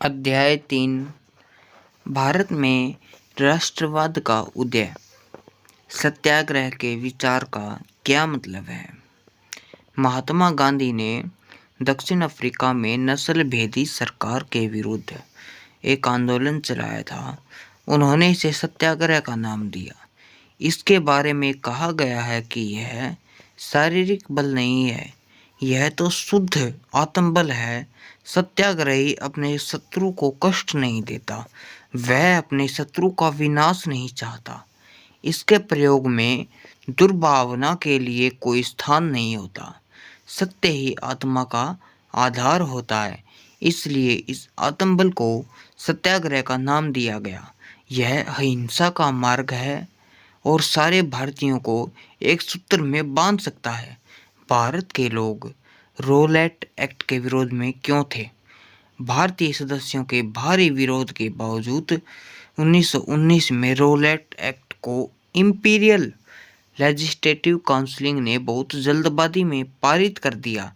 अध्याय 3 भारत में राष्ट्रवाद का उदय। सत्याग्रह के विचार का क्या मतलब है? महात्मा गांधी ने दक्षिण अफ्रीका में नस्ल भेदी सरकार के विरुद्ध एक आंदोलन चलाया था। उन्होंने इसे सत्याग्रह का नाम दिया। इसके बारे में कहा गया है कि यह शारीरिक बल नहीं है, यह तो शुद्ध आत्मबल है। सत्याग्रही अपने शत्रु को कष्ट नहीं देता, वह अपने शत्रु का विनाश नहीं चाहता। इसके प्रयोग में दुर्भावना के लिए कोई स्थान नहीं होता। सत्य ही आत्मा का आधार होता है, इसलिए इस आत्मबल को सत्याग्रह का नाम दिया गया। यह अहिंसा का मार्ग है और सारे भारतीयों को एक सूत्र में बांध सकता है। भारत के लोग रोलेट एक्ट के विरोध में क्यों थे? भारतीय सदस्यों के भारी विरोध के बावजूद 1919 में रोलेट एक्ट को इंपीरियल लेजिस्लेटिव काउंसिल ने बहुत जल्दबाजी में पारित कर दिया।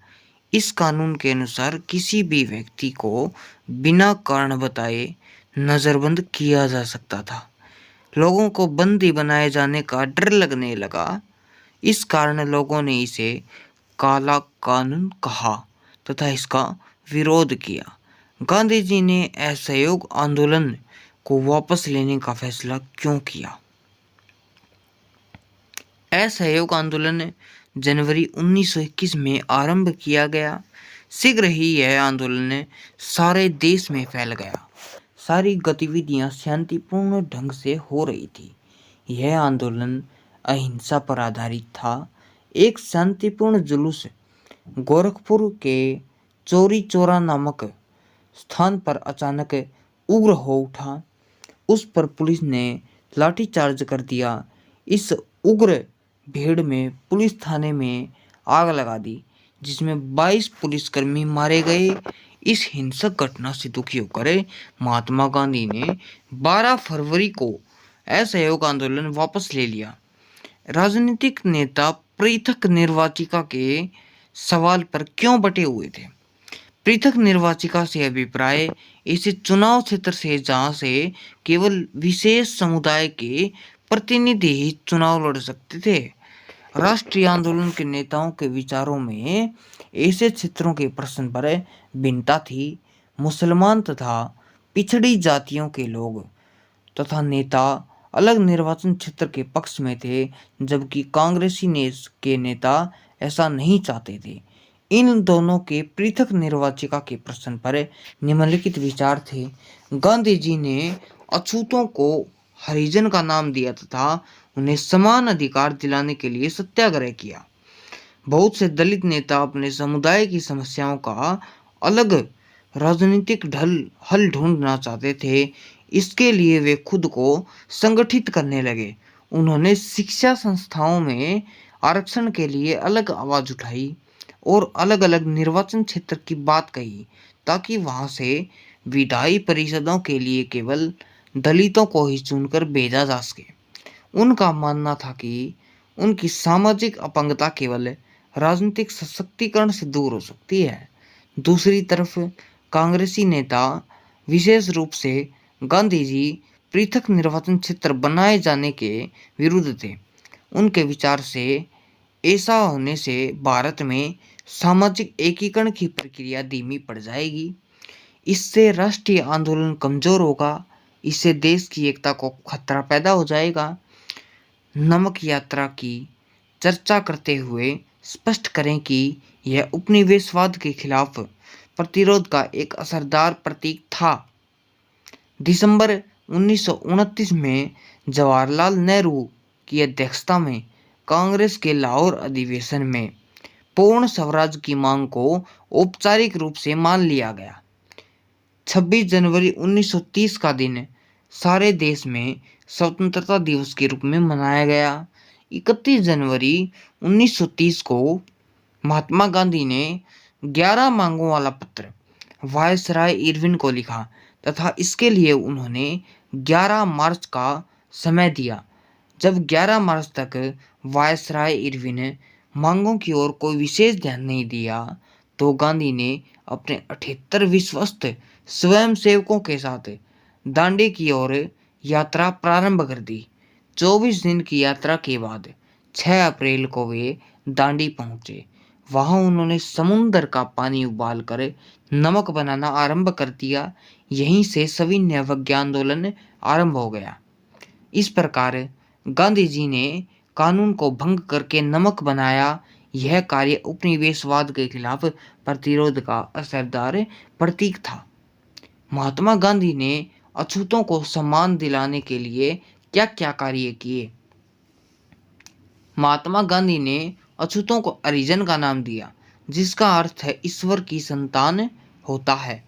इस कानून के अनुसार किसी भी व्यक्ति को बिना कारण बताए नजरबंद किया जा सकता था। लोगों को बंदी बनाए जाने का डर लगने लगा। इस कारण लोगों ने इसे काला कानून कहा तथा इसका विरोध किया। गांधी जी ने असहयोग आंदोलन को वापस लेने का फैसला क्यों किया? असहयोग आंदोलन जनवरी 1921 में आरंभ किया गया। शीघ्र ही यह आंदोलन सारे देश में फैल गया। सारी गतिविधियां शांतिपूर्ण ढंग से हो रही थी। यह आंदोलन अहिंसा पर आधारित था। एक शांतिपूर्ण जुलूस गोरखपुर के चौरी चौरा नामक स्थान पर अचानक उग्र हो उठा। उस पर पुलिस ने लाठीचार्ज कर दिया। इस उग्र भीड़ में पुलिस थाने में आग लगा दी, जिसमें 22 पुलिसकर्मी मारे गए। इस हिंसक घटना से दुखी होकर महात्मा गांधी ने 12 फरवरी को असहयोग आंदोलन वापस ले लिया। राजनीतिक नेता पृथक निर्वाचिका के सवाल पर क्यों बटे हुए थे? पृथक निर्वाचिका से अभिप्राय इस चुनाव क्षेत्र से जहां से केवल विशेष समुदाय के प्रतिनिधि ही चुनाव लड़ सकते थे। राष्ट्रीय आंदोलन के नेताओं के विचारों में ऐसे क्षेत्रों के प्रश्न पर भिन्नता थी। मुसलमान तथा पिछड़ी जातियों के लोग तथा नेता अलग निर्वाचन क्षेत्र के पक्ष में थे, जबकि कांग्रेसी के नेता ऐसा नहीं चाहते थे। इन दोनों के पृथक निर्वाचिका के प्रश्न पर निम्नलिखित विचार थे। गांधी जी ने अछूतों को हरिजन का नाम दिया तथा उन्हें समान अधिकार दिलाने के लिए सत्याग्रह किया। बहुत से दलित नेता अपने समुदाय की समस्याओं का अलग राजनीतिक हल ढूंढना चाहते थे। इसके लिए वे खुद को संगठित करने लगे। उन्होंने शिक्षा संस्थाओं में आरक्षण के लिए अलग आवाज उठाई और अलग अलग निर्वाचन क्षेत्र की बात कही, ताकि वहां से विधायी परिषदों के लिए केवल दलितों को ही चुनकर भेजा जा सके। उनका मानना था कि उनकी सामाजिक अपंगता केवल राजनीतिक सशक्तिकरण से दूर हो सकती है। दूसरी तरफ कांग्रेसी नेता, विशेष रूप से गांधी जी, पृथक निर्वाचन क्षेत्र बनाए जाने के विरुद्ध थे। उनके विचार से ऐसा होने से भारत में सामाजिक एकीकरण की प्रक्रिया धीमी पड़ जाएगी। इससे राष्ट्रीय आंदोलन कमजोर होगा। इससे देश की एकता को खतरा पैदा हो जाएगा। नमक यात्रा की चर्चा करते हुए स्पष्ट करें कि यह उपनिवेशवाद के खिलाफ प्रतिरोध का एक असरदार प्रतीक था। दिसंबर 1929 में जवाहरलाल नेहरू की अध्यक्षता में कांग्रेस के लाहौर अधिवेशन में पूर्ण स्वराज की मांग को औपचारिक रूप से मान लिया गया। 26 जनवरी 1930 का दिन सारे देश में स्वतंत्रता दिवस के रूप में मनाया गया। 31 जनवरी 1930 को महात्मा गांधी ने 11 मांगों वाला पत्र वायसराय इरविन को लिखा तथा इसके लिए उन्होंने 11 मार्च का समय दिया। जब 11 मार्च तक वायसराय इरविन मांगों की ओर कोई विशेष ध्यान नहीं दिया, तो गांधी ने अपने 78 विश्वस्त स्वयंसेवकों के साथ दांडी की ओर यात्रा प्रारंभ कर दी। 24 दिन की यात्रा के बाद 6 अप्रैल को वे दांडी पहुंचे। वहां उन्होंने समुद्र का पानी उबालकर नमक बनाना आरंभ कर दिया। यहीं से सविनय अवज्ञा आंदोलन आरंभ हो गया। इस प्रकार गांधी जी ने कानून को भंग करके नमक बनाया। यह कार्य उपनिवेशवाद के खिलाफ प्रतिरोध का असरदार प्रतीक था। महात्मा गांधी ने अछूतों को सम्मान दिलाने के लिए क्या क्या कार्य किए? महात्मा गांधी ने अछूतों को हरिजन का नाम दिया, जिसका अर्थ है ईश्वर की संतान होता है।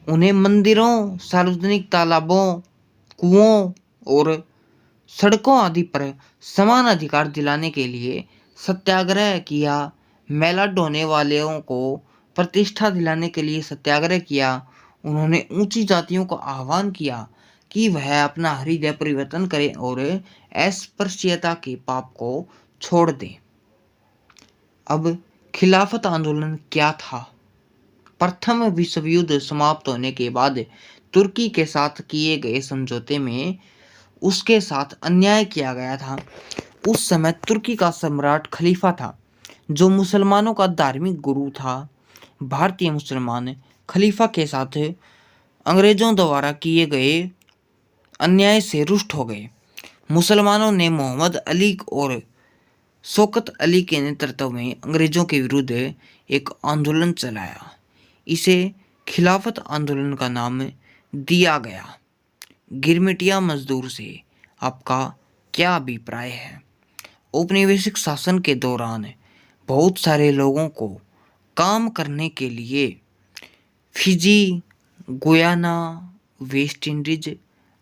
उन्हें मंदिरों, सार्वजनिक तालाबों, कुओं और सड़कों आदि पर समान अधिकार दिलाने के लिए सत्याग्रह किया। मेला ढोने वालों को प्रतिष्ठा दिलाने के लिए सत्याग्रह किया। उन्होंने ऊंची जातियों को आह्वान किया कि वह अपना हृदय परिवर्तन करें और अस्पृश्यता के पाप को छोड़ दें। अब खिलाफत आंदोलन क्या था? प्रथम विश्व युद्ध समाप्त होने के बाद तुर्की के साथ किए गए समझौते में उसके साथ अन्याय किया गया था। उस समय तुर्की का सम्राट खलीफा था, जो मुसलमानों का धार्मिक गुरु था। भारतीय मुसलमान खलीफा के साथ अंग्रेजों द्वारा किए गए अन्याय से रुष्ट हो गए। मुसलमानों ने मोहम्मद अली और शौकत अली के नेतृत्व में अंग्रेजों के विरुद्ध एक आंदोलन चलाया। इसे खिलाफत आंदोलन का नाम दिया गया। गिरमिटिया मजदूर से आपका क्या अभिप्राय है? औपनिवेशिक शासन के दौरान बहुत सारे लोगों को काम करने के लिए फिजी, गुयाना, वेस्ट इंडीज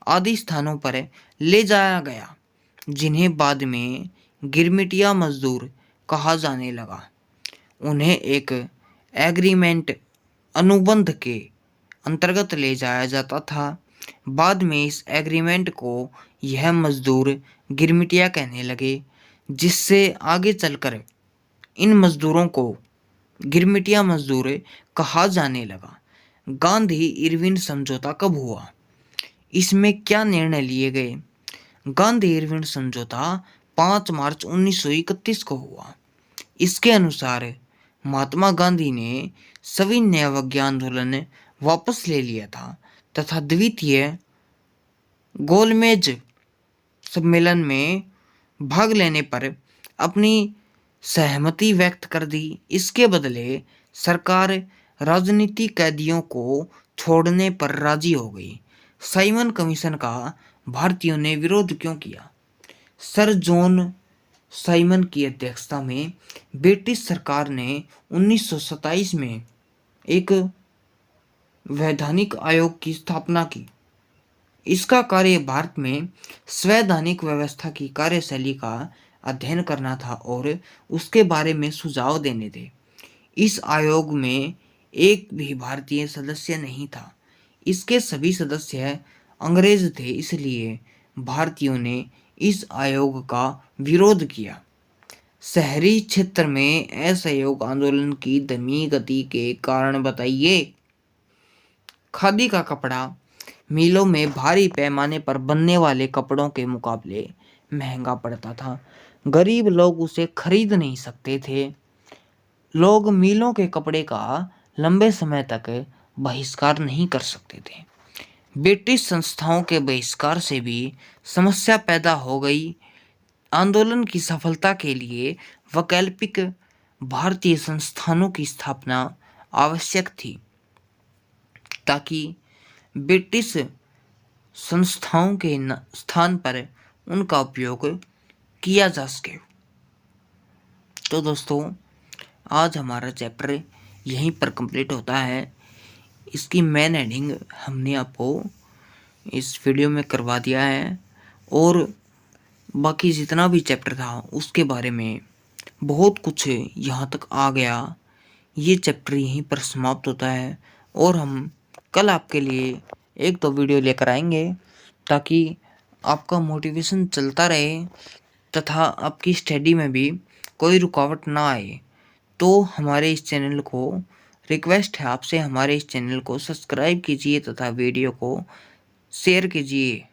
आदि स्थानों पर ले जाया गया, जिन्हें बाद में गिरमिटिया मजदूर कहा जाने लगा। उन्हें एक एग्रीमेंट अनुबंध के अंतर्गत ले जाया जाता था। बाद में इस एग्रीमेंट को यह मजदूर गिरमिटिया कहने लगे, जिससे आगे चलकर इन मजदूरों को गिरमिटिया मजदूर कहा जाने लगा। गांधी इरविन समझौता कब हुआ? इसमें क्या निर्णय लिए गए? गांधी इरविन समझौता 5 मार्च 1931 को हुआ। इसके अनुसार महात्मा गांधी ने सविनय अवज्ञा आंदोलन वापस ले लिया था तथा द्वितीय गोलमेज सम्मेलन में भाग लेने पर अपनी सहमति व्यक्त कर दी। इसके बदले सरकार राजनीतिक कैदियों को छोड़ने पर राजी हो गई। साइमन कमीशन का भारतीयों ने विरोध क्यों किया? सर जॉन साइमन की अध्यक्षता में ब्रिटिश सरकार ने 1927 में एक वैधानिक आयोग की स्थापना की। इसका कार्य भारत में संवैधानिक व्यवस्था की कार्यशैली का अध्ययन करना था और उसके बारे में सुझाव देने थे। इस आयोग में एक भी भारतीय सदस्य नहीं था। इसके सभी सदस्य अंग्रेज थे, इसलिए भारतीयों ने इस आयोग का विरोध किया। शहरी क्षेत्र में असहयोग आंदोलन की धीमी गति के कारण बताइए। खादी का कपड़ा मिलों में भारी पैमाने पर बनने वाले कपड़ों के मुकाबले महंगा पड़ता था। गरीब लोग उसे खरीद नहीं सकते थे। लोग मिलों के कपड़े का लंबे समय तक बहिष्कार नहीं कर सकते थे। ब्रिटिश संस्थाओं के बहिष्कार से भी समस्या पैदा हो गई। आंदोलन की सफलता के लिए वैकल्पिक भारतीय संस्थानों की स्थापना आवश्यक थी, ताकि ब्रिटिश संस्थाओं के स्थान पर उनका उपयोग किया जा सके। तो दोस्तों, आज हमारा चैप्टर यहीं पर कंप्लीट होता है। इसकी मेन हेडिंग हमने आपको इस वीडियो में करवा दिया है और बाकी जितना भी चैप्टर था उसके बारे में बहुत कुछ यहाँ तक आ गया। ये चैप्टर यहीं पर समाप्त होता है और हम कल आपके लिए एक दो वीडियो लेकर आएंगे, ताकि आपका मोटिवेशन चलता रहे तथा आपकी स्टडी में भी कोई रुकावट ना आए। तो हमारे इस चैनल को रिक्वेस्ट है आपसे हमारे इस चैनल को सब्सक्राइब कीजिए तथा वीडियो को शेयर कीजिए।